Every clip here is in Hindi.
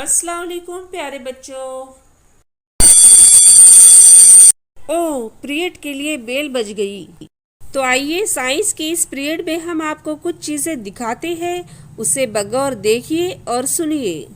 अस्सलाम वालेकुम प्यारे बच्चों। ओह, पीरियड के लिए बेल बज गई। तो आइए साइंस के इस पीरियड में हम आपको कुछ चीज़ें दिखाते हैं, उसे बगौर देखिए और सुनिए।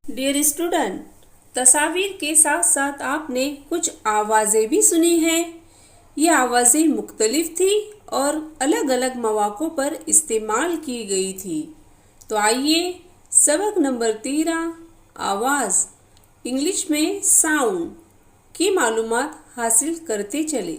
डियर स्टूडेंट, तस्वीर के साथ साथ आपने कुछ आवाज़ें भी सुनी हैं। ये आवाज़ें मुख्तलिफ थी और अलग अलग मौक़ों पर इस्तेमाल की गई थी। तो आइए सबक नंबर 13 आवाज़ इंग्लिश में साउंड की मालूमात हासिल करते चले।